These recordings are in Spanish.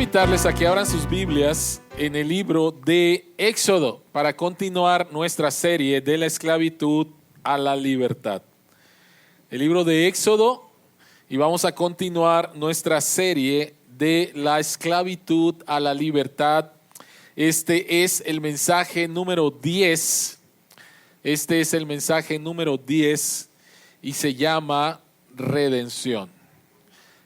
invitarles a que abran sus Biblias en el libro de Éxodo para continuar nuestra serie de la esclavitud a la libertad. El libro de Éxodo, y vamos a continuar nuestra serie de la esclavitud a la libertad. Este es el mensaje número 10. Este es el mensaje número 10 y se llama redención.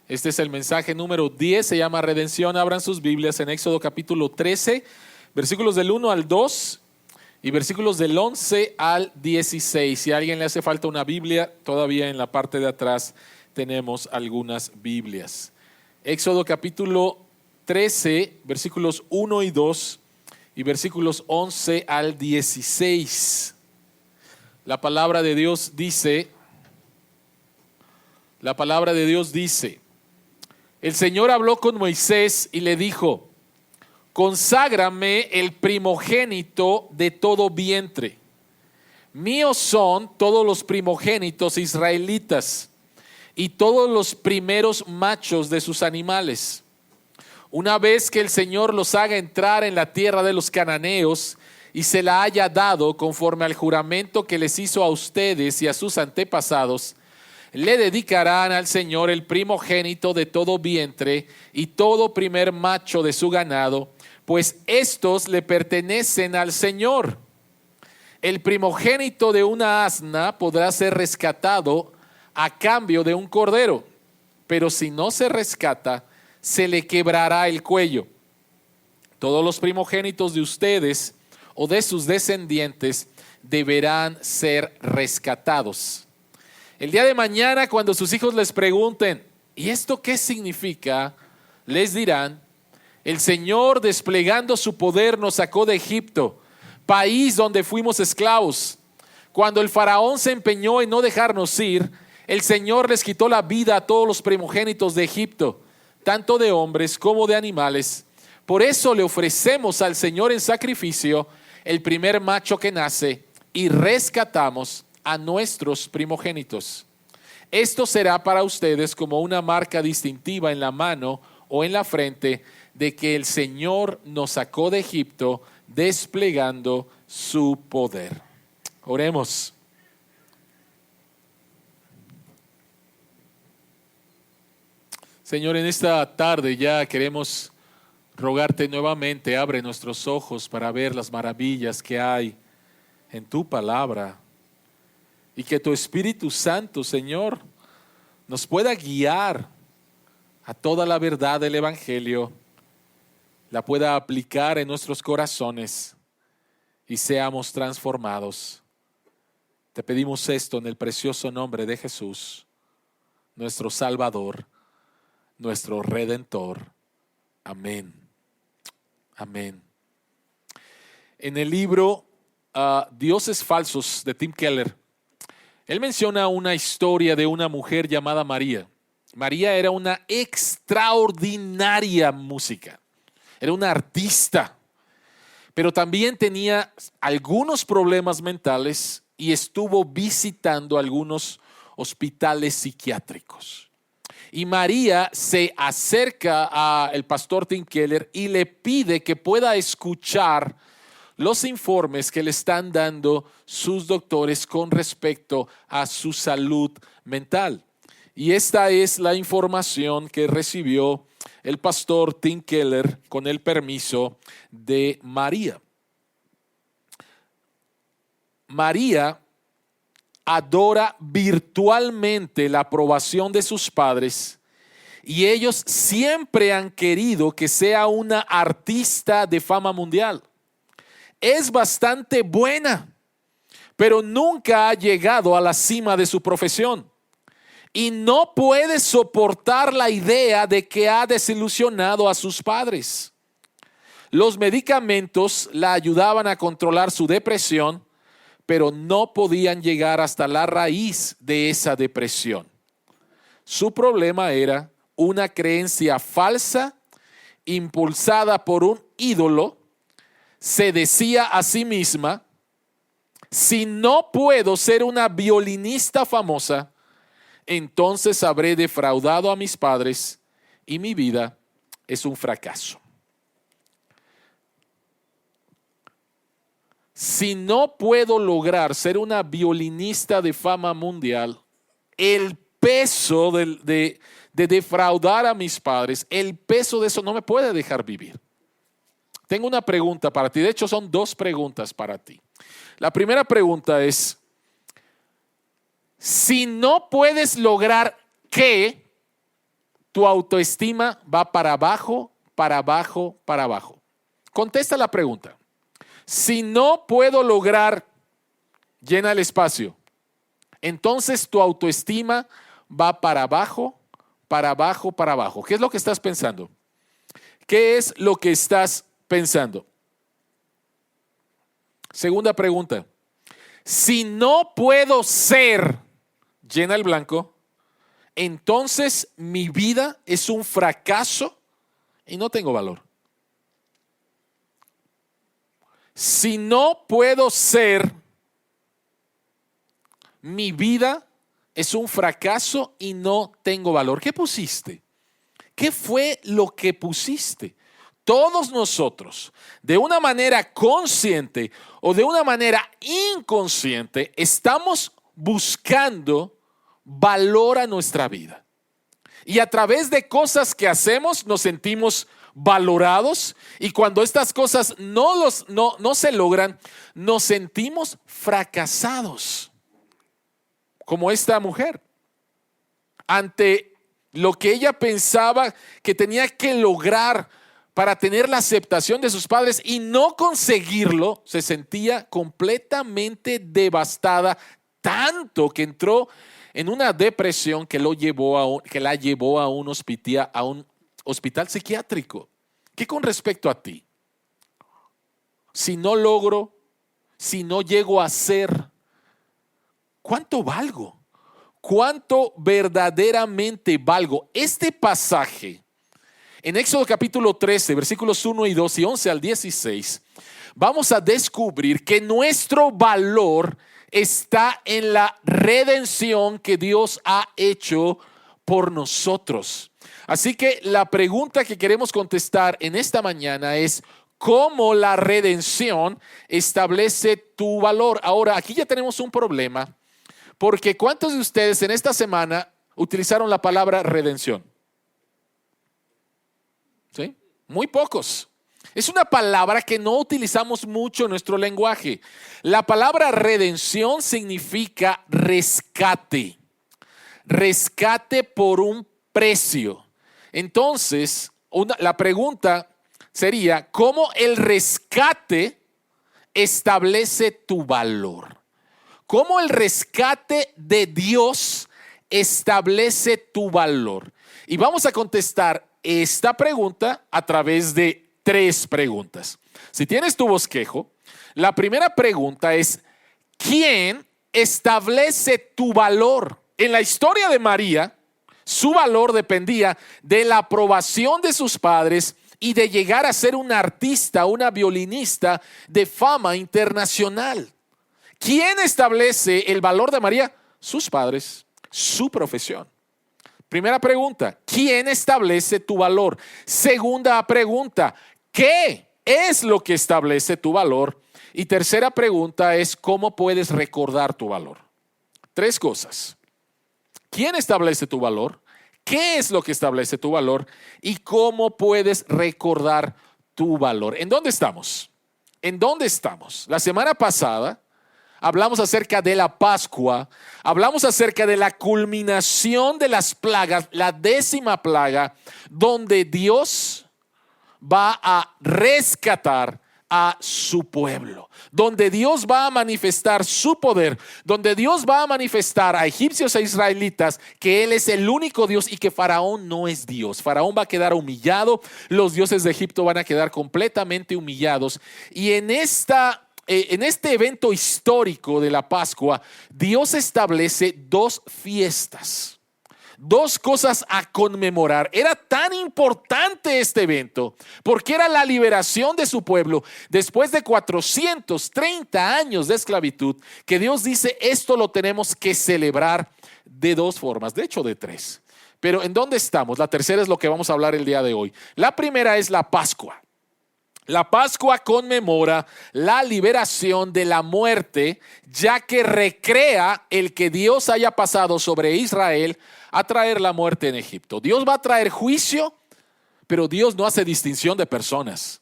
Este es el mensaje número 10, se llama redención. Abran sus Biblias en Éxodo capítulo 13, versículos del 1 al 2 y versículos del 11 al 16. Si a alguien le hace falta una Biblia, todavía en la parte de atrás tenemos algunas Biblias. Éxodo capítulo 13, versículos 1 y 2 y versículos 11 al 16. La palabra de Dios dice, el Señor habló con Moisés y le dijo: conságrame el primogénito de todo vientre. Míos son todos los primogénitos israelitas y todos los primeros machos de sus animales. Una vez que el Señor los haga entrar en la tierra de los cananeos y se la haya dado conforme al juramento que les hizo a ustedes y a sus antepasados, le dedicarán al Señor el primogénito de todo vientre y todo primer macho de su ganado, pues estos le pertenecen al Señor. El primogénito de una asna podrá ser rescatado a cambio de un cordero, pero si no se rescata, se le quebrará el cuello. Todos los primogénitos de ustedes o de sus descendientes deberán ser rescatados. El día de mañana, cuando sus hijos les pregunten: ¿y esto qué significa?, les dirán: el Señor, desplegando su poder, nos sacó de Egipto, país donde fuimos esclavos. Cuando el faraón se empeñó en no dejarnos ir, el Señor les quitó la vida a todos los primogénitos de Egipto, tanto de hombres como de animales. Por eso le ofrecemos al Señor en sacrificio el primer macho que nace y rescatamos a nuestros primogénitos. Esto será para ustedes como una marca distintiva en la mano o en la frente de que el Señor nos sacó de Egipto desplegando su poder. Oremos. Señor, en esta tarde ya queremos rogarte nuevamente, abre nuestros ojos para ver las maravillas que hay en tu palabra. Y que tu Espíritu Santo, Señor, nos pueda guiar a toda la verdad del Evangelio, la pueda aplicar en nuestros corazones y seamos transformados. Te pedimos esto en el precioso nombre de Jesús, nuestro Salvador, nuestro Redentor. Amén. Amén. En el libro Dioses Falsos de Tim Keller, él menciona una historia de una mujer llamada María. María era una extraordinaria música, era una artista, pero también tenía algunos problemas mentales y estuvo visitando algunos hospitales psiquiátricos. Y María se acerca al pastor Tim Keller y le pide que pueda escuchar los informes que le están dando sus doctores con respecto a su salud mental. Y esta es la información que recibió el pastor Tim Keller con el permiso de María. María adora virtualmente la aprobación de sus padres y ellos siempre han querido que sea una artista de fama mundial. Es bastante buena, pero nunca ha llegado a la cima de su profesión y no puede soportar la idea de que ha desilusionado a sus padres. Los medicamentos la ayudaban a controlar su depresión, pero no podían llegar hasta la raíz de esa depresión. Su problema era una creencia falsa impulsada por un ídolo. Se decía a sí misma: si no puedo ser una violinista famosa, entonces habré defraudado a mis padres y mi vida es un fracaso. Si no puedo lograr ser una violinista de fama mundial, el peso de defraudar a mis padres, el peso de eso no me puede dejar vivir. Tengo una pregunta para ti. De hecho, son dos preguntas para ti. La primera pregunta es, si no puedes lograr ¿qué? Tu autoestima va para abajo, para abajo, para abajo. Contesta la pregunta. Si no puedo lograr, llena el espacio. Entonces tu autoestima va para abajo, para abajo, para abajo. ¿Qué es lo que estás pensando? ¿Qué es lo que estás pensando? Segunda pregunta. Si no puedo ser, llena el blanco, entonces mi vida es un fracaso y no tengo valor. Si no puedo ser, mi vida es un fracaso y no tengo valor. ¿Qué pusiste? ¿Qué fue lo que pusiste? Todos nosotros, de una manera consciente o de una manera inconsciente, estamos buscando valor a nuestra vida. Y a través de cosas que hacemos nos sentimos valorados, y cuando estas cosas no se logran, nos sentimos fracasados. Como esta mujer, ante lo que ella pensaba que tenía que lograr para tener la aceptación de sus padres y no conseguirlo, se sentía completamente devastada, tanto que entró en una depresión que la llevó a un hospital psiquiátrico. ¿Qué con respecto a ti? Si no logro, si no llego a ser, ¿cuánto valgo? ¿Cuánto verdaderamente valgo? Este pasaje, en Éxodo capítulo 13, versículos 1 y 2 y 11 al 16, vamos a descubrir que nuestro valor está en la redención que Dios ha hecho por nosotros. Así que la pregunta que queremos contestar en esta mañana es: ¿cómo la redención establece tu valor? Ahora, aquí ya tenemos un problema, porque ¿cuántos de ustedes en esta semana utilizaron la palabra redención? ¿Sí? Muy pocos. Es una palabra que no utilizamos mucho en nuestro lenguaje. La palabra redención significa rescate. Rescate por un precio. Entonces, la pregunta sería: ¿cómo el rescate establece tu valor? ¿Cómo el rescate de Dios establece tu valor? Y vamos a contestar esta pregunta a través de 3 preguntas. Si tienes tu bosquejo, la primera pregunta es: ¿quién establece tu valor? En la historia de María, su valor dependía de la aprobación de sus padres y de llegar a ser una artista, una violinista de fama internacional. ¿Quién establece el valor de María? Sus padres, su profesión. Primera pregunta: ¿quién establece tu valor? Segunda pregunta: ¿qué es lo que establece tu valor? Y tercera pregunta es: ¿cómo puedes recordar tu valor? 3 cosas. ¿Quién establece tu valor? ¿Qué es lo que establece tu valor? ¿Y cómo puedes recordar tu valor? ¿En dónde estamos? ¿En dónde estamos? La semana pasada hablamos acerca de la Pascua, hablamos acerca de la culminación de las plagas, la 10ª plaga, donde Dios va a rescatar a su pueblo, donde Dios va a manifestar su poder, donde Dios va a manifestar a egipcios e israelitas que Él es el único Dios y que Faraón no es Dios. Faraón va a quedar humillado, los dioses de Egipto van a quedar completamente humillados. Y en este evento histórico de la Pascua, Dios establece 2 fiestas, 2 cosas a conmemorar. Era tan importante este evento porque era la liberación de su pueblo después de 430 años de esclavitud, que Dios dice: esto lo tenemos que celebrar de 2 formas, de hecho de 3. Pero ¿en dónde estamos? La tercera es lo que vamos a hablar el día de hoy. La primera es la Pascua. La Pascua conmemora la liberación de la muerte, ya que recrea el que Dios haya pasado sobre Israel a traer la muerte en Egipto. Dios va a traer juicio, pero Dios no hace distinción de personas.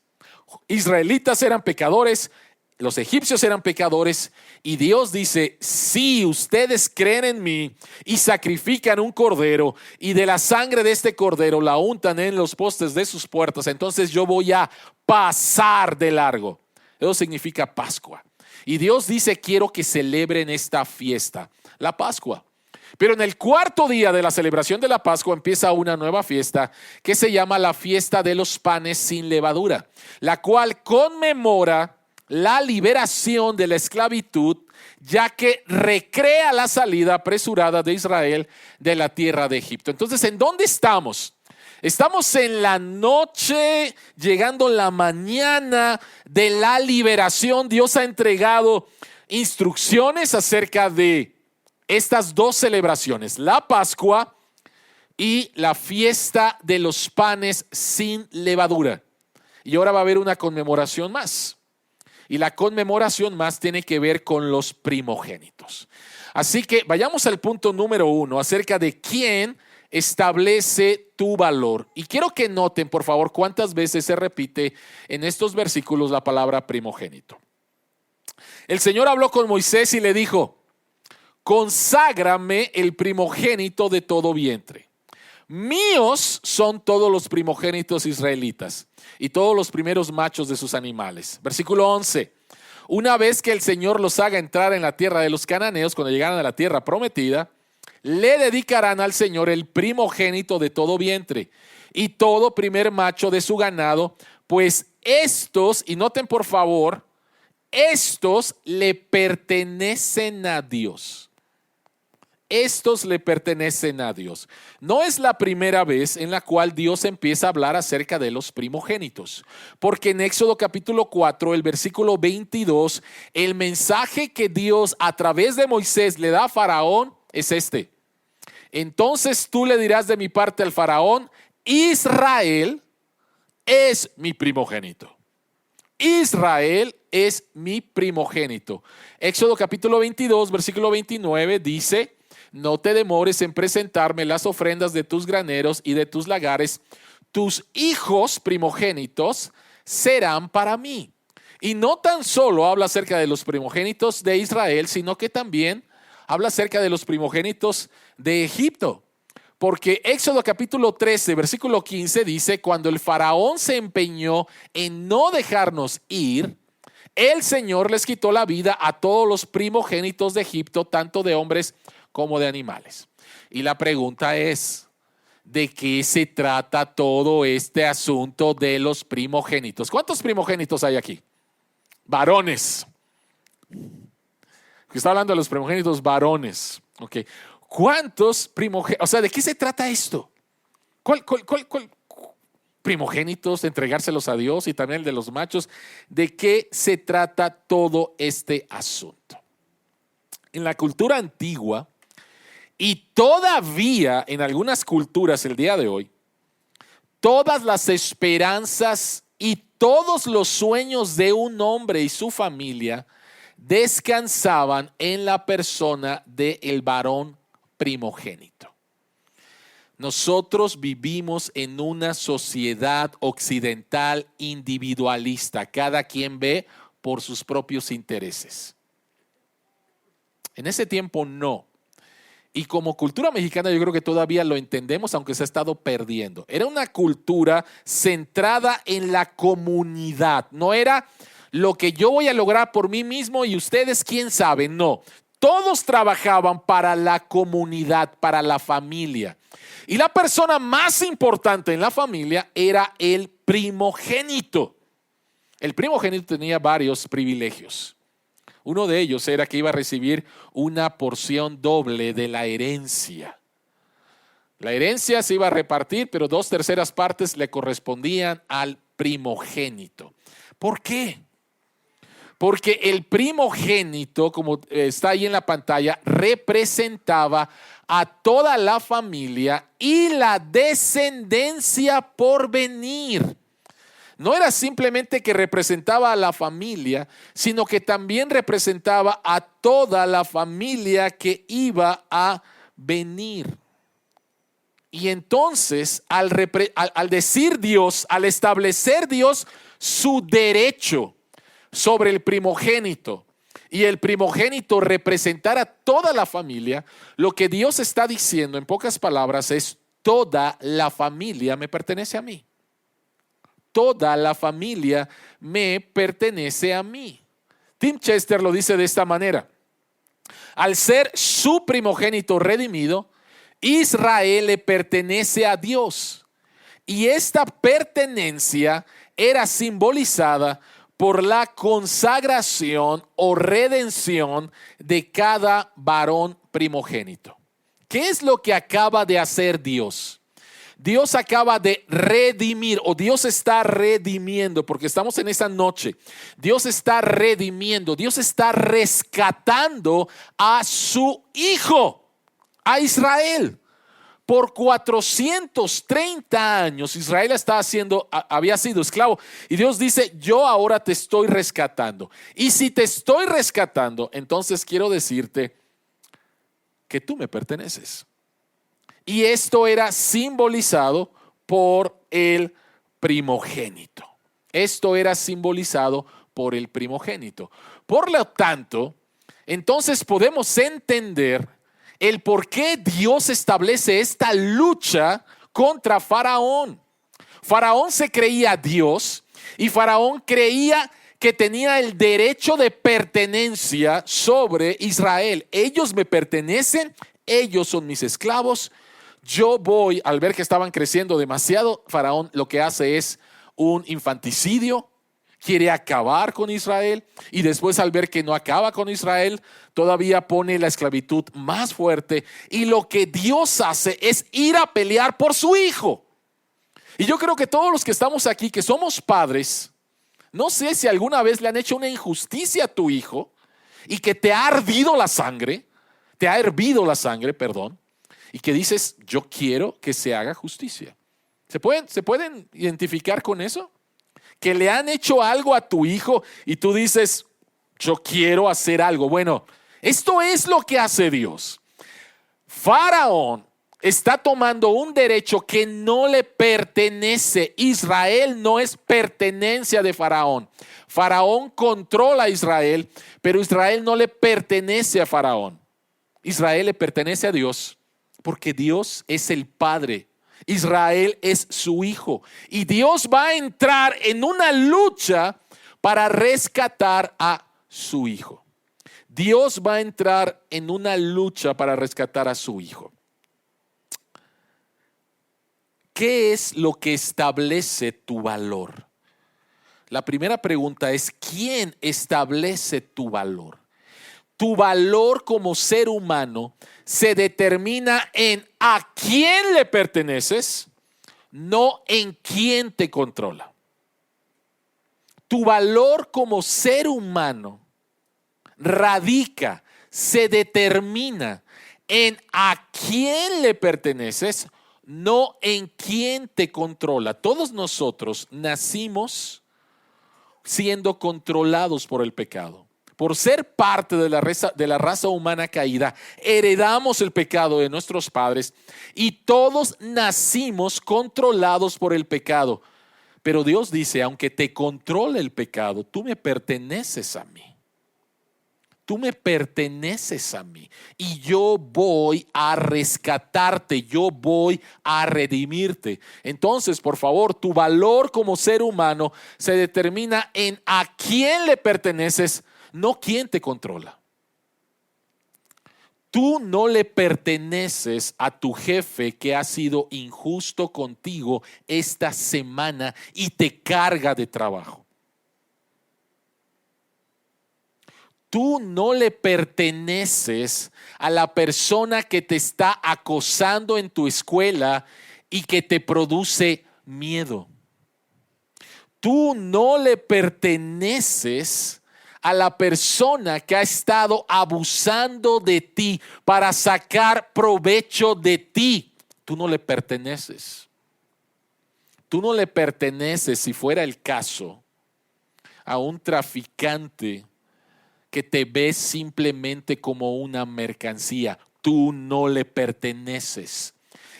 Israelitas eran pecadores, los egipcios eran pecadores, y Dios dice: si ustedes creen en mí y sacrifican un cordero y de la sangre de este cordero la untan en los postes de sus puertas, entonces yo voy a pasar de largo. Eso significa Pascua. Y Dios dice: quiero que celebren esta fiesta, la Pascua. Pero en el cuarto día de la celebración de la Pascua empieza una nueva fiesta que se llama la fiesta de los panes sin levadura, la cual conmemora la liberación de la esclavitud, ya que recrea la salida apresurada de Israel de la tierra de Egipto. Entonces, ¿en dónde estamos? Estamos en la noche, llegando la mañana de la liberación. Dios ha entregado instrucciones acerca de estas dos celebraciones, la Pascua y la fiesta de los panes sin levadura. Y ahora va a haber una conmemoración más. Y la conmemoración más tiene que ver con los primogénitos. Así que vayamos al punto número 1 acerca de quién establece tu valor. Y quiero que noten, por favor, cuántas veces se repite en estos versículos la palabra primogénito. El Señor habló con Moisés y le dijo: conságrame el primogénito de todo vientre. Míos son todos los primogénitos israelitas y todos los primeros machos de sus animales. Versículo 11. Una vez que el Señor los haga entrar en la tierra de los cananeos, cuando llegaran a la tierra prometida, le dedicarán al Señor el primogénito de todo vientre y todo primer macho de su ganado, pues estos, y noten por favor, estos le pertenecen a Dios. Estos le pertenecen a Dios. No es la primera vez en la cual Dios empieza a hablar acerca de los primogénitos, porque en Éxodo capítulo 4, el versículo 22, el mensaje que Dios a través de Moisés le da a Faraón es este: entonces tú le dirás de mi parte al Faraón: Israel es mi primogénito. Israel es mi primogénito. Éxodo capítulo 22, versículo 29 dice: no te demores en presentarme las ofrendas de tus graneros y de tus lagares. Tus hijos primogénitos serán para mí. Y no tan solo habla acerca de los primogénitos de Israel, sino que también habla acerca de los primogénitos de Egipto. Porque Éxodo capítulo 13, versículo 15 dice: cuando el faraón se empeñó en no dejarnos ir, el Señor les quitó la vida a todos los primogénitos de Egipto, tanto de hombres como de animales. Y la pregunta es: ¿de qué se trata todo este asunto de los primogénitos? ¿Cuántos primogénitos hay aquí? Varones. Está hablando de los primogénitos varones. Ok. ¿Cuántos primogénitos? O sea, ¿de qué se trata esto? ¿Cuál primogénitos, entregárselos a Dios, y también el de los machos? ¿De qué se trata todo este asunto? En la cultura antigua, y todavía en algunas culturas el día de hoy, todas las esperanzas y todos los sueños de un hombre y su familia descansaban en la persona del varón primogénito. Nosotros vivimos en una sociedad occidental individualista. Cada quien ve por sus propios intereses. En ese tiempo no. Y como cultura mexicana yo creo que todavía lo entendemos, aunque se ha estado perdiendo. Era una cultura centrada en la comunidad. No era lo que yo voy a lograr por mí mismo y ustedes quién sabe. No, todos trabajaban para la comunidad, para la familia. Y la persona más importante en la familia era el primogénito. El primogénito tenía varios privilegios. Uno de ellos era que iba a recibir una porción doble de la herencia. La herencia se iba a repartir, pero 2/3 partes le correspondían al primogénito. ¿Por qué? Porque el primogénito, como está ahí en la pantalla, representaba a toda la familia y la descendencia por venir. No era simplemente que representaba a la familia, sino que también representaba a toda la familia que iba a venir. Y entonces, al decir Dios, al establecer Dios su derecho sobre el primogénito, y el primogénito representar a toda la familia, lo que Dios está diciendo en pocas palabras es: toda la familia me pertenece a mí. Toda la familia me pertenece a mí. Tim Chester lo dice de esta manera: al ser su primogénito redimido, Israel le pertenece a Dios. Y esta pertenencia era simbolizada por la consagración o redención de cada varón primogénito. ¿Qué es lo que acaba de hacer Dios? Dios acaba de redimir, o Dios está redimiendo, porque estamos en esa noche. Dios está redimiendo, Dios está rescatando a su hijo, a Israel. Por 430 años Israel había sido esclavo, y Dios dice: yo ahora te estoy rescatando. Y si te estoy rescatando, entonces quiero decirte que tú me perteneces. Y esto era simbolizado por el primogénito. Esto era simbolizado por el primogénito. Por lo tanto, entonces podemos entender el por qué Dios establece esta lucha contra Faraón. Faraón se creía Dios, y Faraón creía que tenía el derecho de pertenencia sobre Israel. Ellos me pertenecen, ellos son mis esclavos. Yo voy, al ver que estaban creciendo demasiado, Faraón lo que hace es un infanticidio, quiere acabar con Israel, y después, al ver que no acaba con Israel, todavía pone la esclavitud más fuerte, y lo que Dios hace es ir a pelear por su hijo. Y yo creo que todos los que estamos aquí, que somos padres, no sé si alguna vez le han hecho una injusticia a tu hijo y que te ha hervido la sangre, y que dices: yo quiero que se haga justicia. ¿Se pueden identificar con eso? Que le han hecho algo a tu hijo y tú dices: yo quiero hacer algo. Bueno, esto es lo que hace Dios. Faraón está tomando un derecho que no le pertenece. Israel no es pertenencia de Faraón. Faraón controla a Israel, pero Israel no le pertenece a Faraón. Israel le pertenece a Dios, porque Dios es el Padre. Israel es su hijo. Y Dios va a entrar en una lucha para rescatar a su hijo. Dios va a entrar en una lucha para rescatar a su hijo. ¿Qué es lo que establece tu valor? La primera pregunta es: ¿quién establece tu valor? Tu valor como ser humano se determina en a quién le perteneces, no en quién te controla. Tu valor como ser humano se determina en a quién le perteneces, no en quién te controla. Todos nosotros nacimos siendo controlados por el pecado. Por ser parte de la raza humana caída, heredamos el pecado de nuestros padres, y todos nacimos controlados por el pecado. Pero Dios dice: aunque te controle el pecado, tú me perteneces a mí. Tú me perteneces a mí, y yo voy a rescatarte, yo voy a redimirte. Entonces, por favor, tu valor como ser humano se determina en a quién le perteneces, no quién te controla. Tú no le perteneces a tu jefe que ha sido injusto contigo esta semana y te carga de trabajo. Tú no le perteneces a la persona que te está acosando en tu escuela y que te produce miedo. Tú no le perteneces a la persona que ha estado abusando de ti para sacar provecho de ti. Tú no le perteneces. Tú no le perteneces, si fuera el caso, a un traficante que te ve simplemente como una mercancía. Tú no le perteneces.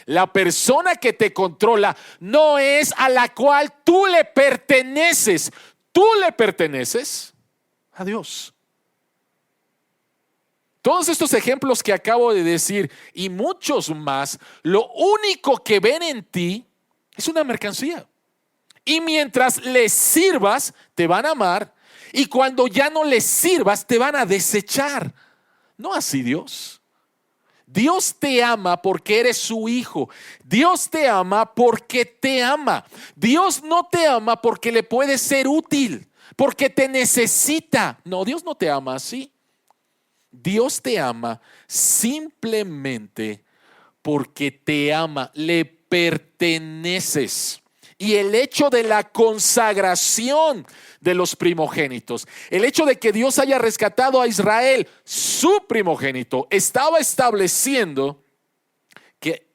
La persona que te controla no es a la cual tú le perteneces. Tú le perteneces a Dios. Todos estos ejemplos que acabo de decir y muchos más, lo único que ven en ti es una mercancía. Y mientras les sirvas, te van a amar. Y cuando ya no les sirvas, te van a desechar. No así Dios. Dios te ama porque eres su hijo. Dios te ama porque te ama. Dios no te ama porque le puede ser útil, porque te necesita. No, Dios no te ama así. Dios te ama simplemente porque te ama. Le perteneces. Y el hecho de la consagración de los primogénitos, el hecho de que Dios haya rescatado a Israel, su primogénito, estaba estableciendo que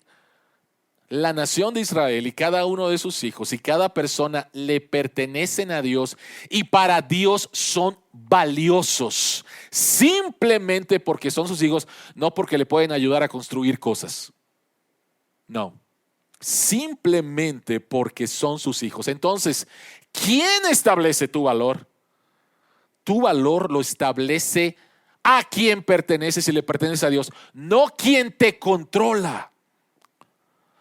la nación de Israel y cada uno de sus hijos y cada persona le pertenecen a Dios y para Dios son valiosos, simplemente porque son sus hijos, no porque le pueden ayudar a construir cosas. No. Simplemente porque son sus hijos. Entonces, ¿quién establece tu valor? Tu valor lo establece a quien perteneces y le pertenece a Dios. No quien te controla,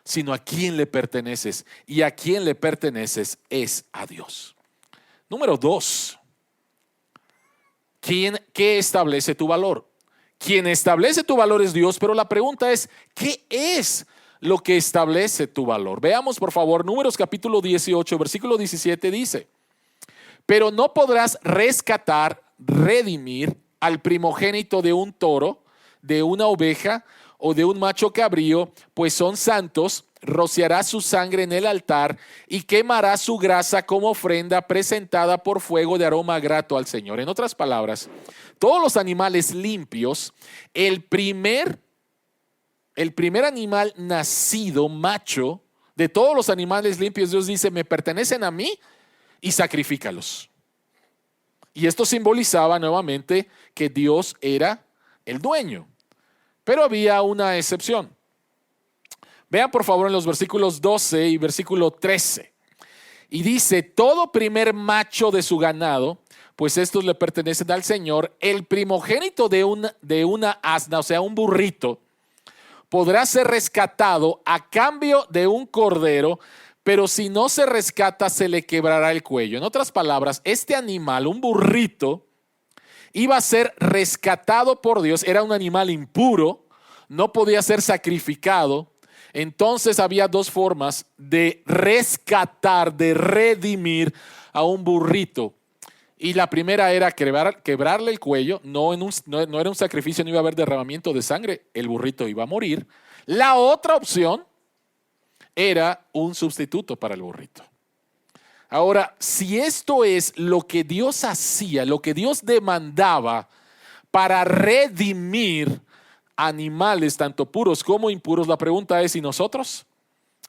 sino a quien le perteneces. Y a quien le perteneces es a Dios. Número 2. ¿Qué establece tu valor? Quien establece tu valor es Dios, pero la pregunta es, ¿qué es lo que establece tu valor? Veamos por favor Números capítulo 18, versículo 17 dice: pero no podrás rescatar, redimir al primogénito de un toro, de una oveja o de un macho cabrío, pues son santos. Rociarás su sangre en el altar y quemarás su grasa como ofrenda presentada por fuego de aroma grato al Señor. En otras palabras, todos los animales limpios, el primer animal nacido, macho, de todos los animales limpios, Dios dice, me pertenecen a mí y sacrifícalos. Y esto simbolizaba nuevamente que Dios era el dueño. Pero había una excepción. Vean por favor en los versículos 12 y versículo 13. Y dice, todo primer macho de su ganado, pues estos le pertenecen al Señor, el primogénito de una asna, o sea, un burrito, podrá ser rescatado a cambio de un cordero, pero si no se rescata, se le quebrará el cuello. En otras palabras, este animal, un burrito, iba a ser rescatado por Dios. Era un animal impuro, no podía ser sacrificado. Entonces había dos formas de rescatar, de redimir a un burrito. Y la primera era quebrarle el cuello. No era un sacrificio, no iba a haber derramamiento de sangre. El burrito iba a morir. La otra opción era un sustituto para el burrito. Ahora, si esto es lo que Dios hacía, lo que Dios demandaba para redimir animales, tanto puros como impuros, la pregunta es, ¿y nosotros?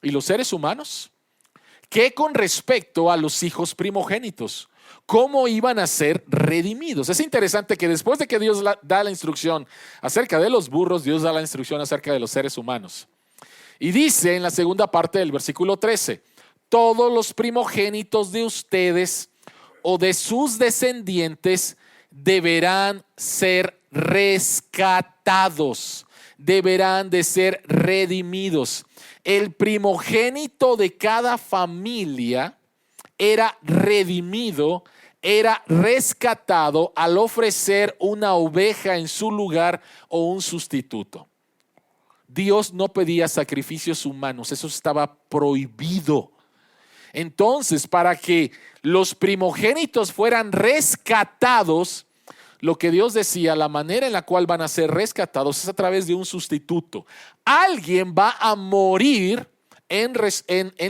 ¿Y los seres humanos? ¿Qué con respecto a los hijos primogénitos? ¿Cómo iban a ser redimidos? Es interesante que después de que Dios da la instrucción acerca de los burros, Dios da la instrucción acerca de los seres humanos. Y dice en la segunda parte del versículo 13, todos los primogénitos de ustedes o de sus descendientes deberán ser rescatados, deberán de ser redimidos. El primogénito de cada familia era redimido, era rescatado al ofrecer una oveja en su lugar o un sustituto. Dios no pedía sacrificios humanos, eso estaba prohibido. Entonces, para que los primogénitos fueran rescatados, lo que Dios decía, la manera en la cual van a ser rescatados es a través de un sustituto. Alguien va a morir en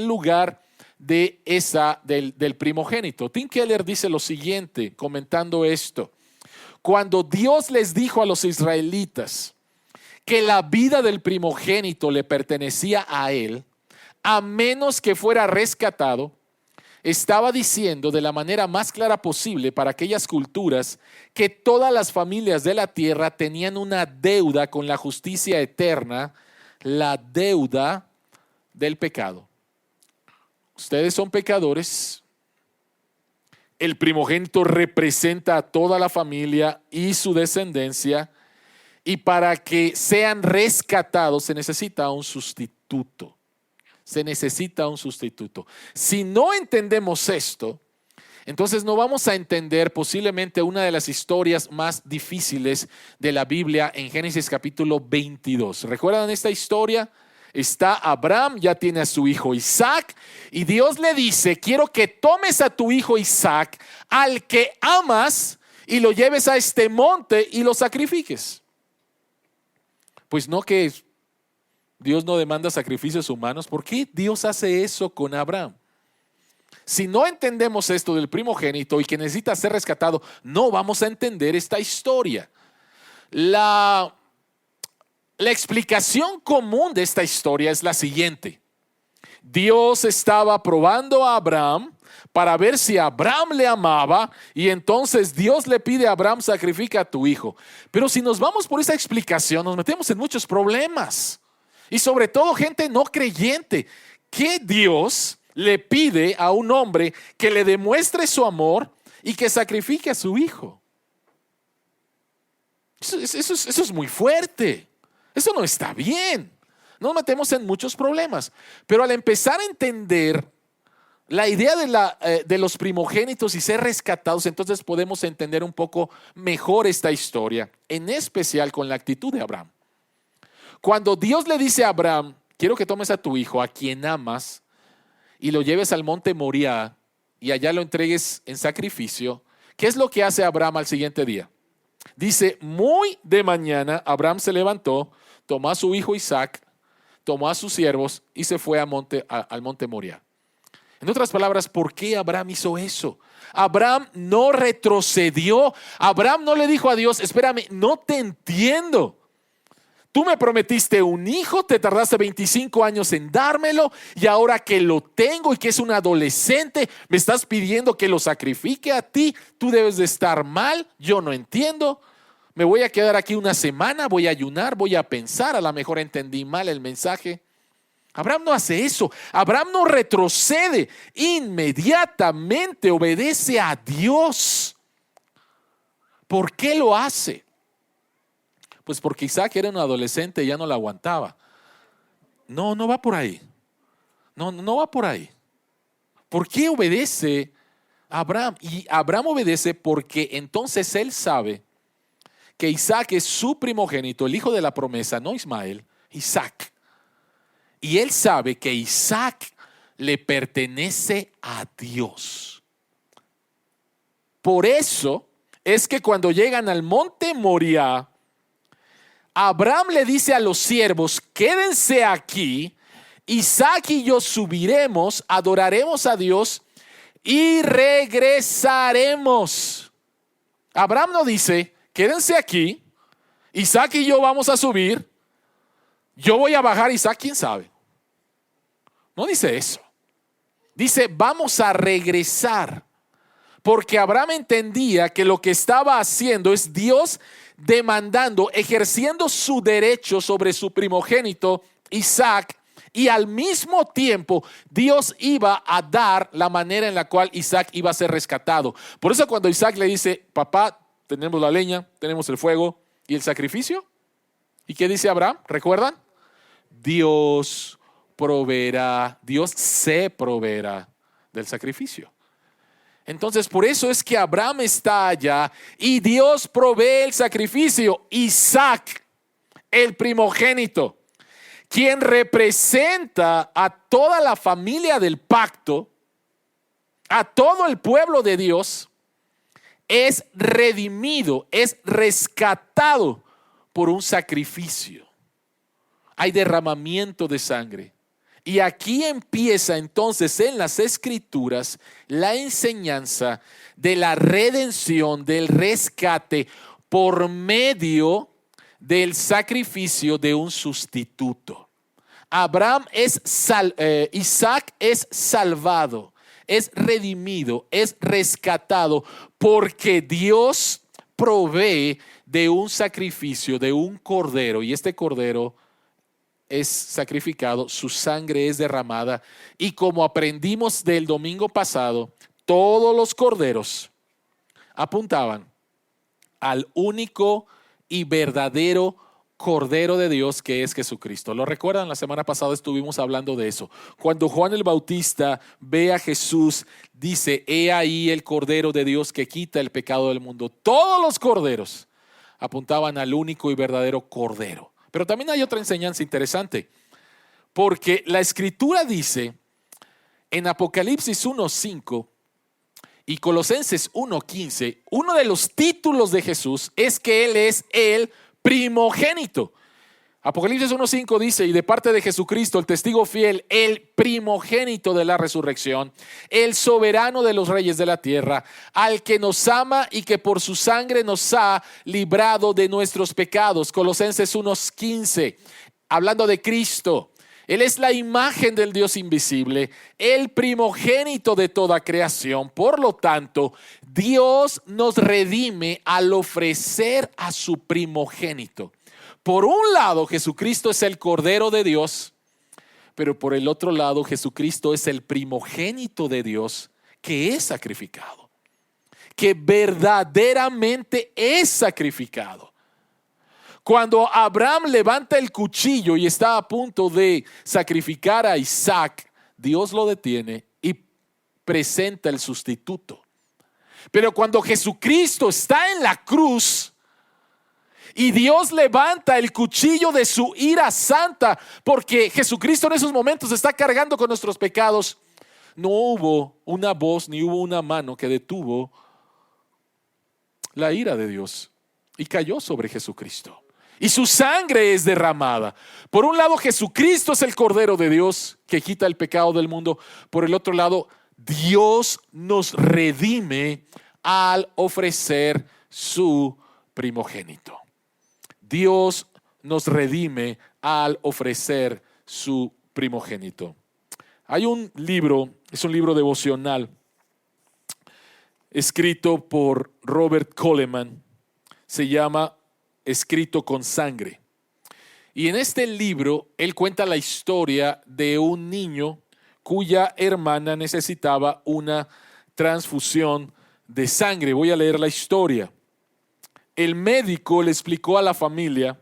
lugar del primogénito. Tim Keller dice lo siguiente, comentando esto. cuando Dios les dijo a los israelitas que la vida del primogénito le pertenecía a él, a menos que fuera rescatado, estaba diciendo de la manera más clara posible para aquellas culturas que todas las familias de la tierra tenían una deuda con la justicia eterna, la deuda del pecado. Ustedes son pecadores. El primogénito representa a toda la familia y su descendencia, y para que sean rescatados se necesita un sustituto. Se necesita un sustituto. Si no entendemos esto, entonces no vamos a entender posiblemente una de las historias más difíciles de la Biblia en Génesis capítulo 22. ¿Recuerdan esta historia? Está Abraham, ya tiene a su hijo Isaac, y Dios le dice: quiero que tomes a tu hijo Isaac, al que amas, y lo lleves a este monte y lo sacrifiques. Pues no, que Dios no demanda sacrificios humanos. ¿Por qué Dios hace eso con Abraham? Si no entendemos esto del primogénito y que necesita ser rescatado, no vamos a entender esta historia. La explicación común de esta historia es la siguiente. Dios estaba probando a Abraham para ver si Abraham le amaba, y entonces Dios le pide a Abraham: sacrifica a tu hijo. Pero si nos vamos por esa explicación, nos metemos en muchos problemas. Y sobre todo gente no creyente. ¿Qué Dios le pide a un hombre que le demuestre su amor y que sacrifique a su hijo? Eso es muy fuerte. Eso no está bien. Nos metemos en muchos problemas. Pero al empezar a entender la idea de los primogénitos y ser rescatados, entonces podemos entender un poco mejor esta historia, en especial con la actitud de Abraham. Cuando Dios le dice a Abraham: quiero que tomes a tu hijo, a quien amas, y lo lleves al monte Moriah y allá lo entregues en sacrificio, ¿qué es lo que hace Abraham al siguiente día? Dice: muy de mañana Abraham se levantó, tomó a su hijo Isaac, tomó a sus siervos y se fue al monte Moriah. En otras palabras, ¿por qué Abraham hizo eso? Abraham no retrocedió. Abraham no le dijo a Dios: espérame, no te entiendo. Tú me prometiste un hijo, te tardaste 25 años en dármelo, y ahora que lo tengo y que es un adolescente, me estás pidiendo que lo sacrifique a ti. Tú debes de estar mal, yo no entiendo. Me voy a quedar aquí una semana, voy a ayunar, voy a pensar, a lo mejor entendí mal el mensaje. Abraham no hace eso. Abraham no retrocede, inmediatamente obedece a Dios. ¿Por qué lo hace? Pues porque Isaac era un adolescente y ya no la aguantaba. No va por ahí. No va por ahí. ¿Por qué obedece Abraham? Y Abraham obedece porque entonces él sabe que Isaac es su primogénito, el hijo de la promesa, no Ismael, Isaac. Y él sabe que Isaac le pertenece a Dios. Por eso es que cuando llegan al monte Moriah, Abraham le dice a los siervos: quédense aquí, Isaac y yo subiremos, adoraremos a Dios y regresaremos. Abraham no dice: quédense aquí, Isaac y yo vamos a subir, yo voy a bajar, Isaac quién sabe. No dice eso. Dice: vamos a regresar. Porque Abraham entendía que lo que estaba haciendo es Dios demandando, ejerciendo su derecho sobre su primogénito Isaac, y al mismo tiempo Dios iba a dar la manera en la cual Isaac iba a ser rescatado. Por eso cuando Isaac le dice: papá, tenemos la leña, tenemos el fuego y el sacrificio. ¿Y qué dice Abraham? ¿Recuerdan? Dios proveerá, Dios se proveerá del sacrificio. Entonces, por eso es que Abraham está allá y Dios provee el sacrificio. Isaac, el primogénito, quien representa a toda la familia del pacto, a todo el pueblo de Dios, es redimido, es rescatado por un sacrificio. Hay derramamiento de sangre. Y aquí empieza entonces en las Escrituras la enseñanza de la redención, del rescate por medio del sacrificio de un sustituto. Isaac es salvado, es redimido, es rescatado porque Dios provee de un sacrificio, de un cordero, y este cordero es sacrificado, su sangre es derramada, y como aprendimos del domingo pasado, todos los corderos apuntaban al único y verdadero Cordero de Dios, que es Jesucristo. ¿Lo recuerdan? La semana pasada estuvimos hablando de eso. Cuando Juan el Bautista ve a Jesús, dice: he ahí el Cordero de Dios que quita el pecado del mundo. Todos los corderos apuntaban al único y verdadero Cordero. Pero también hay otra enseñanza interesante, porque la Escritura dice en Apocalipsis 1:5 y Colosenses 1:15, uno de los títulos de Jesús es que Él es el primogénito. Apocalipsis 1:5 dice: y de parte de Jesucristo, el testigo fiel, el primogénito de la resurrección, el soberano de los reyes de la tierra, al que nos ama y que por su sangre nos ha librado de nuestros pecados. Colosenses 1:15, hablando de Cristo. Él es la imagen del Dios invisible, el primogénito de toda creación. Por lo tanto, Dios nos redime al ofrecer a su primogénito. Por un lado, Jesucristo es el Cordero de Dios, pero por el otro lado, Jesucristo es el primogénito de Dios que es sacrificado, que verdaderamente es sacrificado. Cuando Abraham levanta el cuchillo y está a punto de sacrificar a Isaac, Dios lo detiene y presenta el sustituto. Pero cuando Jesucristo está en la cruz y Dios levanta el cuchillo de su ira santa, porque Jesucristo en esos momentos está cargando con nuestros pecados, no hubo una voz ni hubo una mano que detuvo la ira de Dios y cayó sobre Jesucristo. Y su sangre es derramada. Por un lado, Jesucristo es el Cordero de Dios que quita el pecado del mundo. Por el otro lado, Dios nos redime al ofrecer su primogénito. Dios nos redime al ofrecer su primogénito. Hay un libro, es un libro devocional escrito por Robert Coleman. Se llama Escrito con Sangre. Y en este libro él cuenta la historia de un niño cuya hermana necesitaba una transfusión de sangre. Voy a leer la historia. El médico le explicó a la familia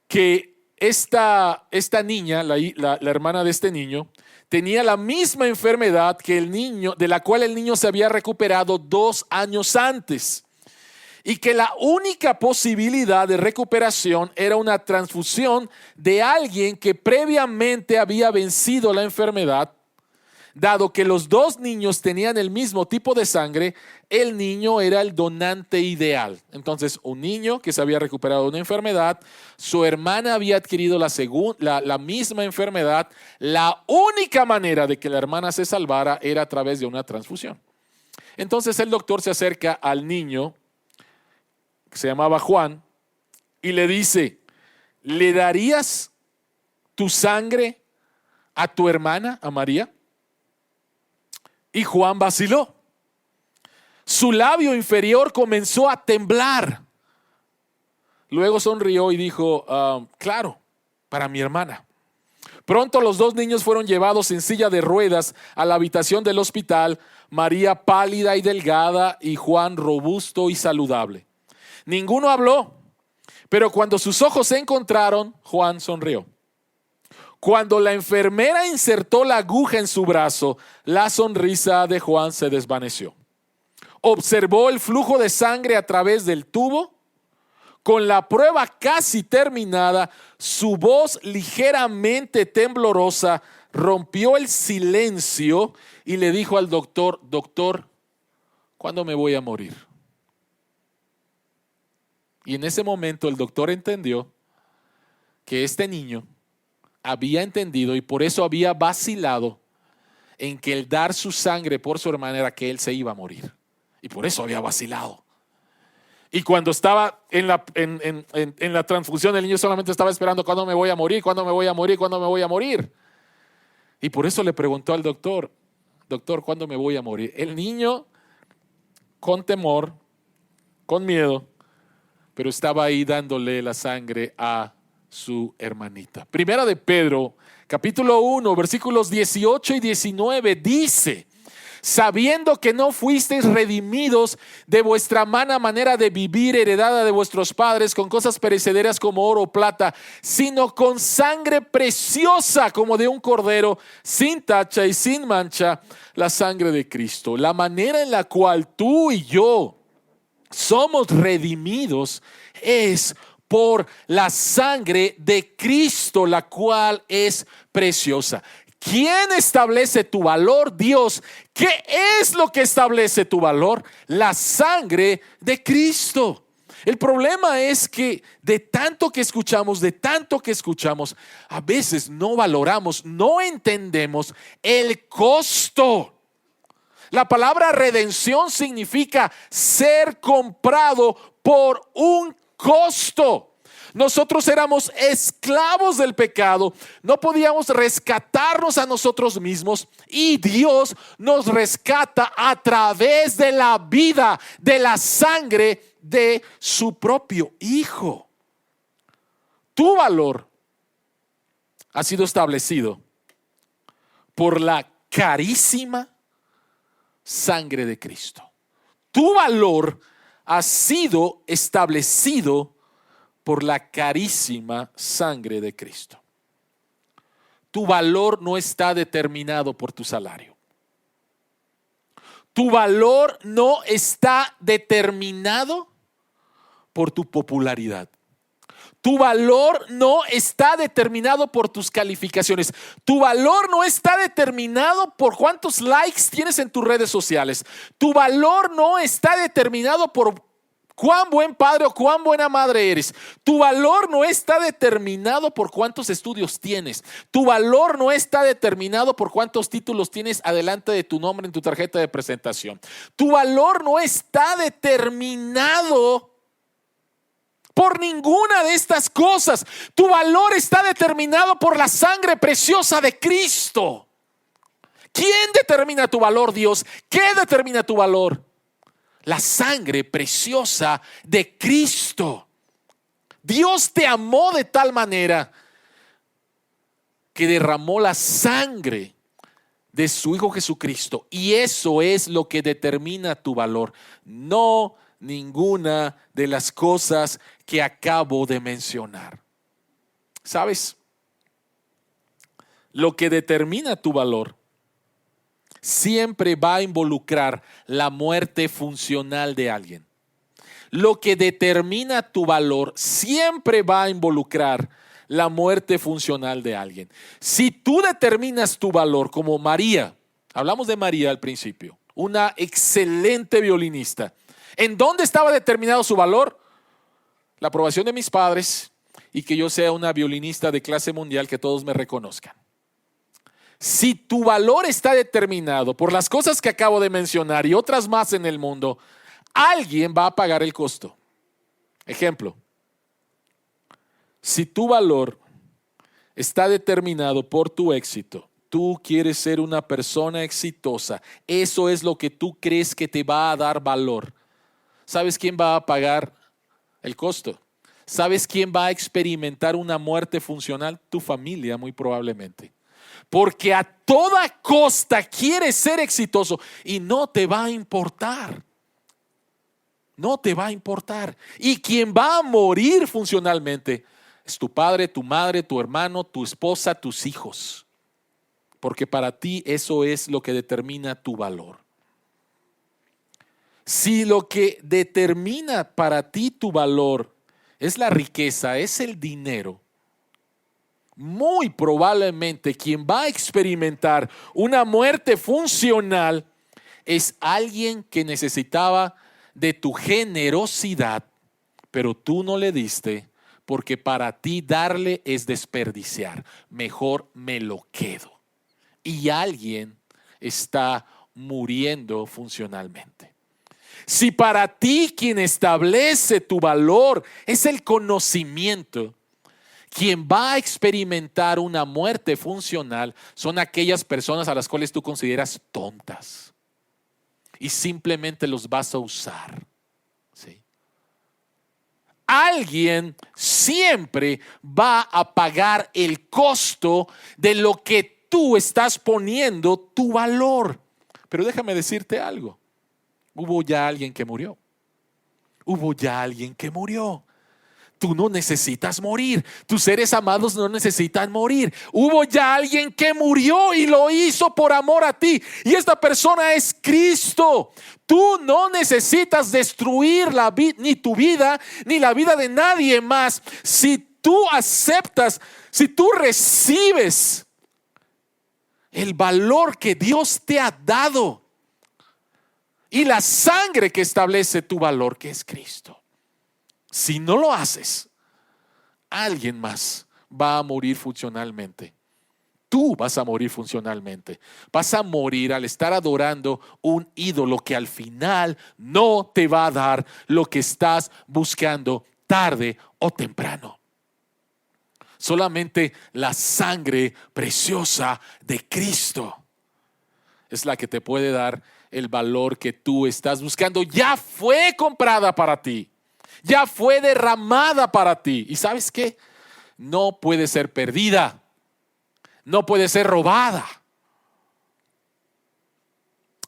que esta niña, la hermana de este niño, tenía la misma enfermedad que el niño, de la cual el niño se había recuperado 2 años antes. Y que la única posibilidad de recuperación era una transfusión de alguien que previamente había vencido la enfermedad. Dado que los 2 niños tenían el mismo tipo de sangre, el niño era el donante ideal. Entonces, un niño que se había recuperado de una enfermedad, su hermana había adquirido la misma enfermedad. La única manera de que la hermana se salvara era a través de una transfusión. Entonces, el doctor se acerca al niño, que se llamaba Juan, y le dice: ¿le darías tu sangre a tu hermana, a María? Y Juan vaciló. Su labio inferior comenzó a temblar. Luego sonrió y dijo: claro, para mi hermana. Pronto los 2 niños fueron llevados en silla de ruedas a la habitación del hospital, María pálida y delgada y Juan robusto y saludable. Ninguno habló, pero cuando sus ojos se encontraron, Juan sonrió. Cuando la enfermera insertó la aguja en su brazo, la sonrisa de Juan se desvaneció. Observó el flujo de sangre a través del tubo. Con la prueba casi terminada, su voz ligeramente temblorosa rompió el silencio y le dijo al doctor: doctor, ¿cuándo me voy a morir? Y en ese momento el doctor entendió que este niño había entendido y por eso había vacilado en que el dar su sangre por su hermana era que él se iba a morir. Y por eso había vacilado. Y cuando estaba en la transfusión, el niño solamente estaba esperando cuándo me voy a morir, cuándo me voy a morir, cuándo me voy a morir. Y por eso le preguntó al doctor, doctor, ¿cuándo me voy a morir? El niño, con temor, con miedo, pero estaba ahí dándole la sangre a su hermanita. Primera de Pedro, capítulo 1, versículos 18 y 19, dice: sabiendo que no fuisteis redimidos de vuestra mala manera de vivir heredada de vuestros padres con cosas perecederas como oro o plata, sino con sangre preciosa como de un cordero, sin tacha y sin mancha, la sangre de Cristo. La manera en la cual tú y yo somos redimidos es por la sangre de Cristo, la cual es preciosa. ¿Quién establece tu valor? Dios. ¿Qué es lo que establece tu valor? La sangre de Cristo. El problema es que de tanto que escuchamos, a veces no valoramos, no entendemos el costo. La palabra redención significa ser comprado por un costo. Nosotros éramos esclavos del pecado, no podíamos rescatarnos a nosotros mismos y Dios nos rescata a través de la vida, de la sangre de su propio Hijo. Tu valor ha sido establecido por la carísima sangre de Cristo. Tu valor ha sido establecido por la carísima sangre de Cristo. Tu valor no está determinado por tu salario. Tu valor no está determinado por tu popularidad. Tu valor no está determinado por tus calificaciones. Tu valor no está determinado por cuántos likes tienes en tus redes sociales. Tu valor no está determinado por cuán buen padre o cuán buena madre eres. Tu valor no está determinado por cuántos estudios tienes. Tu valor no está determinado por cuántos títulos tienes adelante de tu nombre en tu tarjeta de presentación. Tu valor no está determinado por ninguna de estas cosas. Tu valor está determinado por la sangre preciosa de Cristo. ¿Quién determina tu valor, Dios? ¿Qué determina tu valor? La sangre preciosa de Cristo. Dios te amó de tal manera que derramó la sangre de su Hijo Jesucristo. Y eso es lo que determina tu valor. No ninguna de las cosas que acabo de mencionar. ¿Sabes? Lo que determina tu valor siempre va a involucrar la muerte funcional de alguien. Lo que determina tu valor siempre va a involucrar la muerte funcional de alguien. Si tú determinas tu valor como María, hablamos de María al principio, una excelente violinista. ¿En dónde estaba determinado su valor? La aprobación de mis padres y que yo sea una violinista de clase mundial, que todos me reconozcan. Si tu valor está determinado por las cosas que acabo de mencionar y otras más en el mundo, alguien va a pagar el costo. Ejemplo, si tu valor está determinado por tu éxito, tú quieres ser una persona exitosa, eso es lo que tú crees que te va a dar valor. ¿Sabes quién va a pagar el costo? ¿Sabes quién va a experimentar una muerte funcional? Tu familia, muy probablemente. Porque a toda costa quieres ser exitoso y no te va a importar. No te va a importar. Y quien va a morir funcionalmente es tu padre, tu madre, tu hermano, tu esposa, tus hijos. Porque para ti eso es lo que determina tu valor. Si lo que determina para ti tu valor es la riqueza, es el dinero, muy probablemente quien va a experimentar una muerte funcional es alguien que necesitaba de tu generosidad, pero tú no le diste, porque para ti darle es desperdiciar. Mejor me lo quedo. Y alguien está muriendo funcionalmente. Si para ti quien establece tu valor es el conocimiento, quien va a experimentar una muerte funcional son aquellas personas a las cuales tú consideras tontas y simplemente los vas a usar. ¿Sí? Alguien siempre va a pagar el costo de lo que tú estás poniendo tu valor. Pero déjame decirte algo. Hubo ya alguien que murió. Hubo ya alguien que murió. Tú no necesitas morir. Tus seres amados no necesitan morir. Hubo ya alguien que murió y lo hizo por amor a ti. Y esta persona es Cristo. Tú no necesitas destruir ni tu vida, ni la vida de nadie más. Si tú aceptas, si tú recibes el valor que Dios te ha dado y la sangre que establece tu valor, que es Cristo. Si no lo haces, alguien más va a morir funcionalmente. Tú vas a morir funcionalmente. Vas a morir al estar adorando un ídolo que al final no te va a dar lo que estás buscando tarde o temprano. Solamente la sangre preciosa de Cristo es la que te puede dar el valor que tú estás buscando. Ya fue comprada para ti. Ya fue derramada para ti. ¿Y sabes qué? No puede ser perdida. No puede ser robada.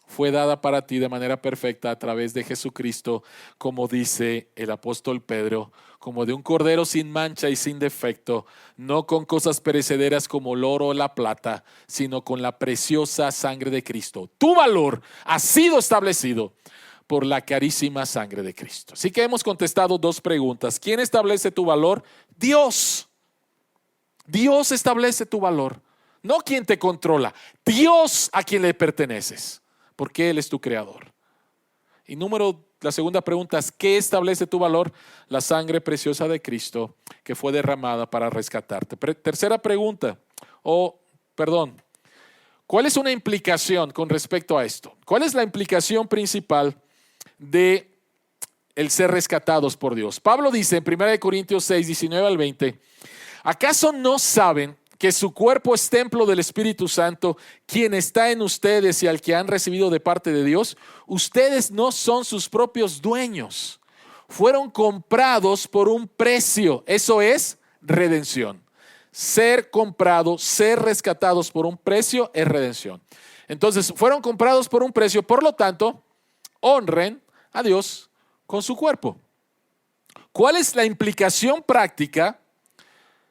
Fue dada para ti de manera perfecta a través de Jesucristo, como dice el apóstol Pedro, como de un cordero sin mancha y sin defecto, no con cosas perecederas como el oro o la plata, sino con la preciosa sangre de Cristo. Tu valor ha sido establecido por la carísima sangre de Cristo. Así que hemos contestado dos preguntas. ¿Quién establece tu valor? Dios. Dios establece tu valor. No quien te controla. Dios a quien le perteneces. Porque Él es tu creador. Y la segunda pregunta es: ¿qué establece tu valor? La sangre preciosa de Cristo que fue derramada para rescatarte. Tercera pregunta, ¿cuál es una implicación con respecto a esto? ¿Cuál es la implicación principal de el ser rescatados por Dios? Pablo dice en 1 Corintios 6, 19 al 20, ¿acaso no saben que su cuerpo es templo del Espíritu Santo, quien está en ustedes y al que han recibido de parte de Dios? Ustedes no son sus propios dueños. Fueron comprados por un precio. Eso es redención. Ser comprados, ser rescatados por un precio es redención. Entonces, fueron comprados por un precio. Por lo tanto, honren a Dios con su cuerpo. ¿Cuál es la implicación práctica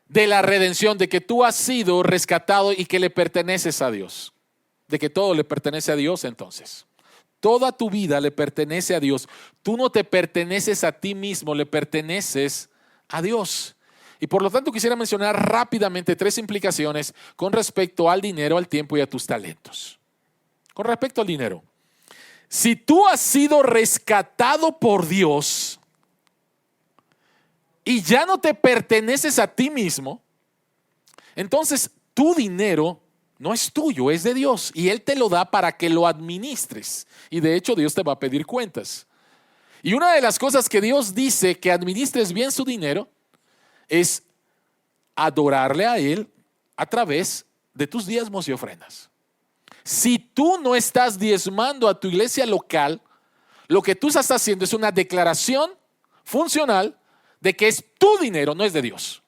de la redención, de que tú has sido rescatado y que le perteneces a Dios? De que todo le pertenece a Dios. Entonces, toda tu vida le pertenece a Dios. Tú no te perteneces a ti mismo, le perteneces a Dios. Y por lo tanto quisiera mencionar rápidamente tres implicaciones con respecto al dinero, al tiempo y a tus talentos. Con respecto al dinero, si tú has sido rescatado por Dios y ya no te perteneces a ti mismo, entonces tu dinero no es tuyo, es de Dios, y Él te lo da para que lo administres. Y de hecho Dios te va a pedir cuentas. Y una de las cosas que Dios dice que administres bien su dinero es adorarle a Él a través de tus diezmos y ofrendas. Si tú no estás diezmando a tu iglesia local, lo que tú estás haciendo es una declaración funcional de que es tu dinero, no es de Dios.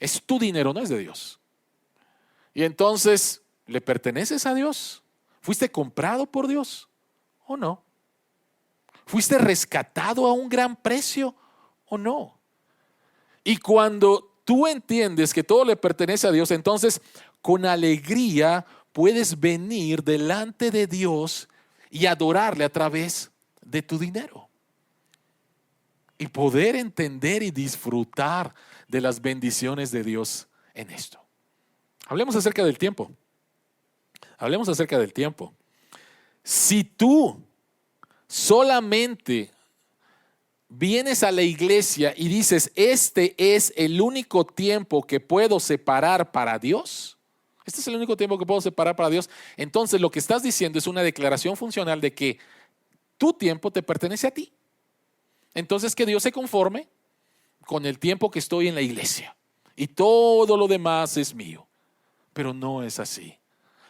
Es tu dinero, no es de Dios. Y entonces, ¿le perteneces a Dios? ¿Fuiste comprado por Dios o no? ¿Fuiste rescatado a un gran precio o no? Y cuando tú entiendes que todo le pertenece a Dios, entonces con alegría puedes venir delante de Dios y adorarle a través de tu dinero. Y poder entender y disfrutar de las bendiciones de Dios en esto. Hablemos acerca del tiempo. Hablemos acerca del tiempo. Si tú solamente vienes a la iglesia y dices, este es el único tiempo que puedo separar para Dios, Este es el único tiempo que puedo separar para Dios. Entonces lo que estás diciendo es una declaración funcional de que tu tiempo te pertenece a ti. Entonces que Dios se conforme con el tiempo que estoy en la iglesia y todo lo demás es mío. Pero no es así.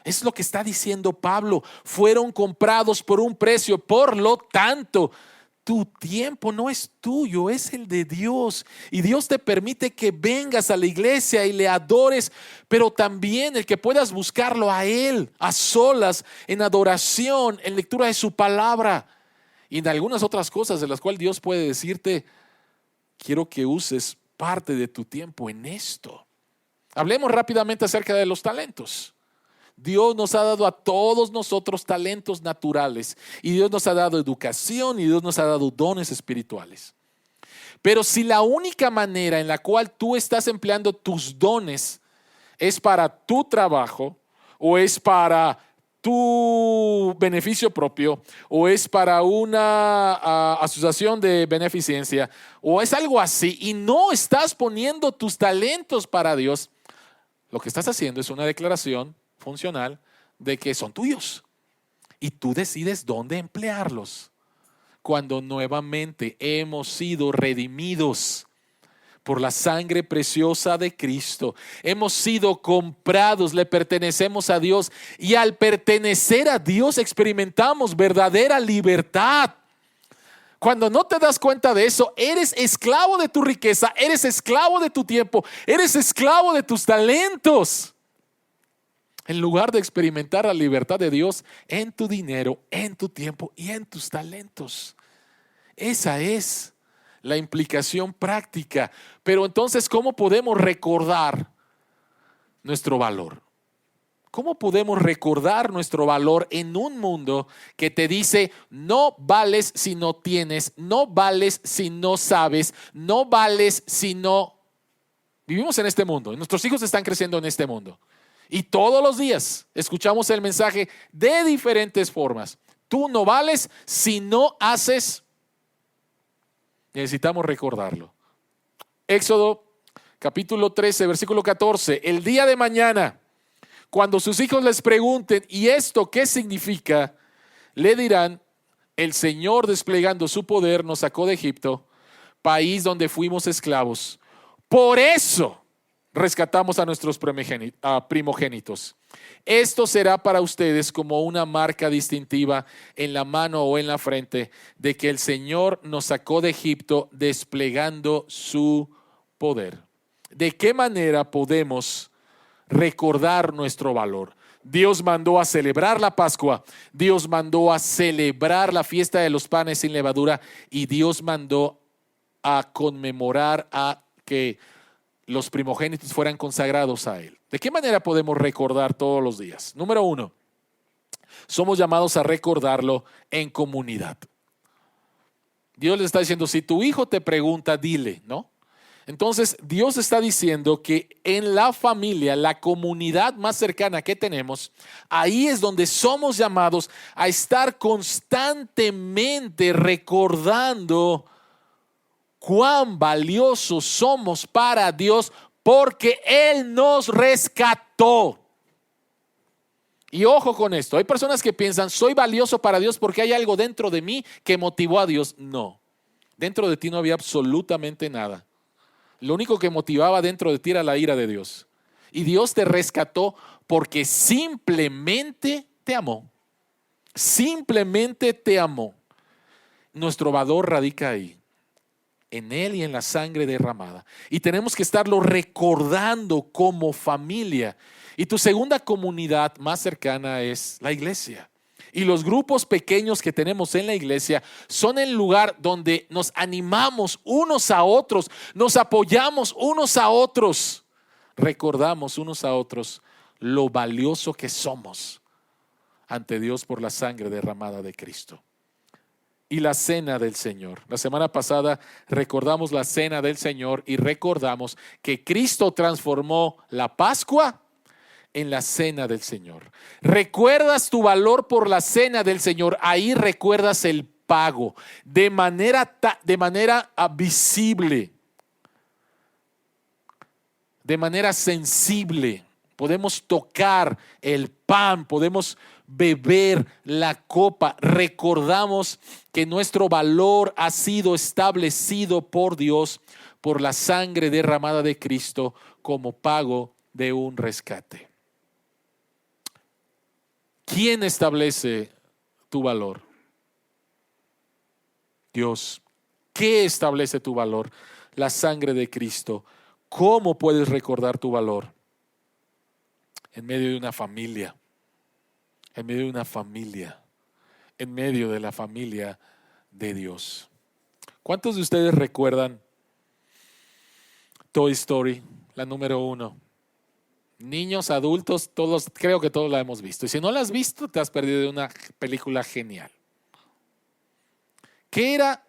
Es lo que está diciendo Pablo. Fueron comprados por un precio. Por lo tanto, tu tiempo no es tuyo, es el de Dios. Y Dios te permite que vengas a la iglesia y le adores, pero también el que puedas buscarlo a Él, a solas, en adoración, en lectura de su palabra y en algunas otras cosas de las cuales Dios puede decirte, quiero que uses parte de tu tiempo en esto. Hablemos rápidamente acerca de los talentos. Dios nos ha dado a todos nosotros talentos naturales y Dios nos ha dado educación y Dios nos ha dado dones espirituales. Pero si la única manera en la cual tú estás empleando tus dones es para tu trabajo o es para tu beneficio propio o es para una asociación de beneficencia o es algo así y no estás poniendo tus talentos para Dios, lo que estás haciendo es una declaración funcional de que son tuyos y tú decides dónde emplearlos. Cuando nuevamente hemos sido redimidos por la sangre preciosa de Cristo, hemos sido comprados, le pertenecemos a Dios y al pertenecer a Dios experimentamos verdadera libertad. Cuando no te das cuenta de eso, eres esclavo de tu riqueza, eres esclavo de tu tiempo, eres esclavo de tus talentos. En lugar de experimentar la libertad de Dios en tu dinero, en tu tiempo y en tus talentos. Esa es la implicación práctica. Pero entonces, ¿cómo podemos recordar nuestro valor? ¿Cómo podemos recordar nuestro valor en un mundo que te dice no vales si no tienes, no vales si no sabes, no vales si no... Vivimos en este mundo, nuestros hijos están creciendo en este mundo. Y todos los días escuchamos el mensaje de diferentes formas. Tú no vales si no haces. Necesitamos recordarlo. Éxodo capítulo 13, versículo 14. El día de mañana, cuando sus hijos les pregunten, ¿y esto qué significa? Le dirán, el Señor desplegando su poder nos sacó de Egipto, país donde fuimos esclavos. Por eso rescatamos a nuestros primogénitos. Esto será para ustedes como una marca distintiva en la mano o en la frente de que el Señor nos sacó de Egipto desplegando su poder. ¿De qué manera podemos recordar nuestro valor? Dios mandó a celebrar la Pascua, Dios mandó a celebrar la fiesta de los panes sin levadura y Dios mandó a conmemorar a que los primogénitos fueran consagrados a Él. ¿De qué manera podemos recordar todos los días? Número 1, somos llamados a recordarlo en comunidad. Dios le está diciendo, si tu hijo te pregunta, dile, ¿no? Entonces Dios está diciendo que en la familia, la comunidad más cercana que tenemos, ahí es donde somos llamados a estar constantemente recordando cuán valiosos somos para Dios porque Él nos rescató. Y ojo con esto, hay personas que piensan, soy valioso para Dios porque hay algo dentro de mí que motivó a Dios. No, dentro de ti no había absolutamente nada. Lo único que motivaba dentro de ti era la ira de Dios. Y Dios te rescató porque simplemente te amó. Simplemente te amó. Nuestro valor radica ahí, en Él y en la sangre derramada. Y tenemos que estarlo recordando como familia. Y tu segunda comunidad más cercana es la iglesia. Y los grupos pequeños que tenemos en la iglesia son el lugar donde nos animamos unos a otros, nos apoyamos unos a otros, recordamos unos a otros lo valioso que somos ante Dios por la sangre derramada de Cristo. Y la cena del Señor. La semana pasada recordamos la cena del Señor y recordamos que Cristo transformó la Pascua en la cena del Señor. ¿Recuerdas tu valor por la cena del Señor? Ahí recuerdas el pago de manera visible, de manera sensible. podemos tocar el pan, podemos beber la copa. Recordamos que nuestro valor ha sido establecido por Dios por la sangre derramada de Cristo como pago de un rescate. ¿Quién establece tu valor? Dios. ¿Qué establece tu valor? La sangre de Cristo. ¿Cómo puedes recordar tu valor? En medio de una familia. En medio de una familia. En medio de la familia de Dios. ¿Cuántos de ustedes recuerdan Toy Story, la número 1? Niños, adultos, todos, creo que todos la hemos visto. Y si no la has visto, te has perdido de una película genial. ¿Qué era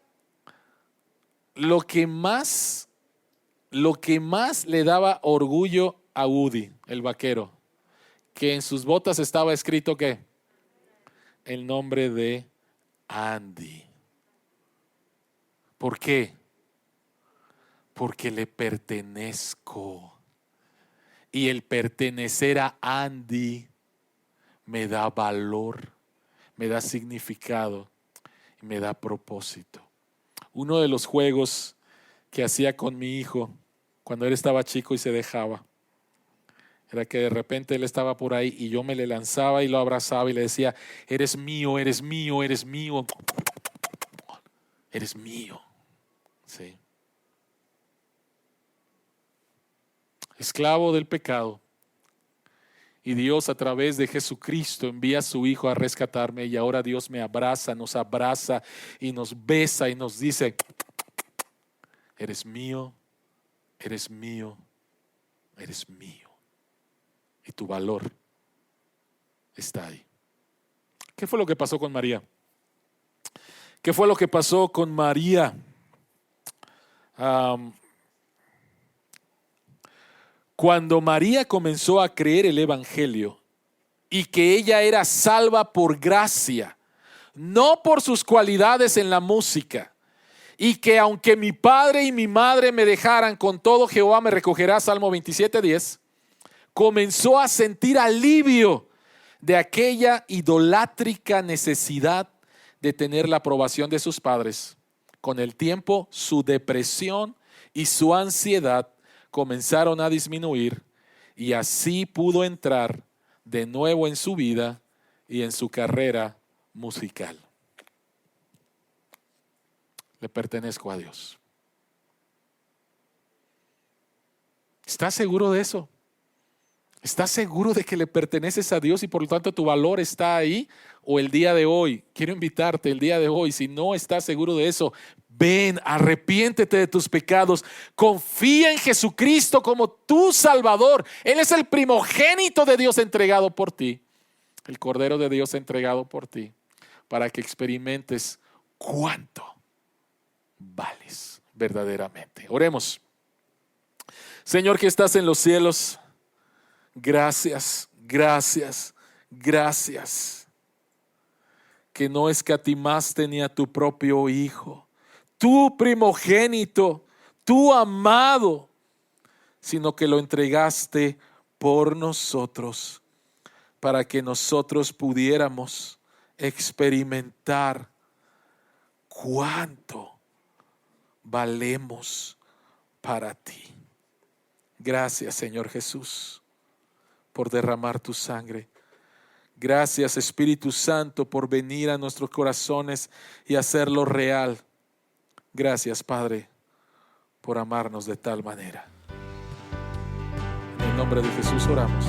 lo que más le daba orgullo a Woody, el vaquero? Que en sus botas estaba escrito ¿qué? El nombre de Andy. ¿Por qué? Porque le pertenezco. Y el pertenecer a Andy me da valor, me da significado y me da propósito. Uno de los juegos que hacía con mi hijo cuando él estaba chico y se dejaba, era que de repente él estaba por ahí y yo me le lanzaba y lo abrazaba y le decía: eres mío, eres mío, eres mío, eres mío. Sí. Esclavo del pecado. Y Dios a través de Jesucristo envía a su Hijo a rescatarme, y ahora Dios me abraza y nos besa y nos dice: eres mío, eres mío, eres mío. Y tu valor está ahí. ¿Qué fue lo que pasó con María? ¿Qué fue lo que pasó con María? Cuando María comenzó a creer el evangelio y que ella era salva por gracia, no por sus cualidades en la música, y que aunque mi padre y mi madre me dejaran, con todo Jehová me recogerá, Salmo 27:10, comenzó a sentir alivio de aquella idolátrica necesidad de tener la aprobación de sus padres. Con el tiempo, su depresión y su ansiedad comenzaron a disminuir, y así pudo entrar de nuevo en su vida y en su carrera musical. Le pertenezco a Dios. ¿Estás seguro de eso? ¿Estás seguro de que le perteneces a Dios y por lo tanto tu valor está ahí? O el día de hoy, quiero invitarte el día de hoy, si no estás seguro de eso, ven, arrepiéntete de tus pecados, confía en Jesucristo como tu Salvador. Él es el primogénito de Dios entregado por ti, el Cordero de Dios entregado por ti, para que experimentes cuánto vales verdaderamente. Oremos. Señor que estás en los cielos, gracias, gracias, gracias, que no escatimaste ni a tu propio Hijo, tu primogénito, tu amado, sino que lo entregaste por nosotros, para que nosotros pudiéramos experimentar cuánto valemos para ti. Gracias, Señor Jesús, por derramar tu sangre. Gracias, Espíritu Santo, por venir a nuestros corazones y hacerlo real. Gracias, Padre, por amarnos de tal manera. En el nombre de Jesús oramos.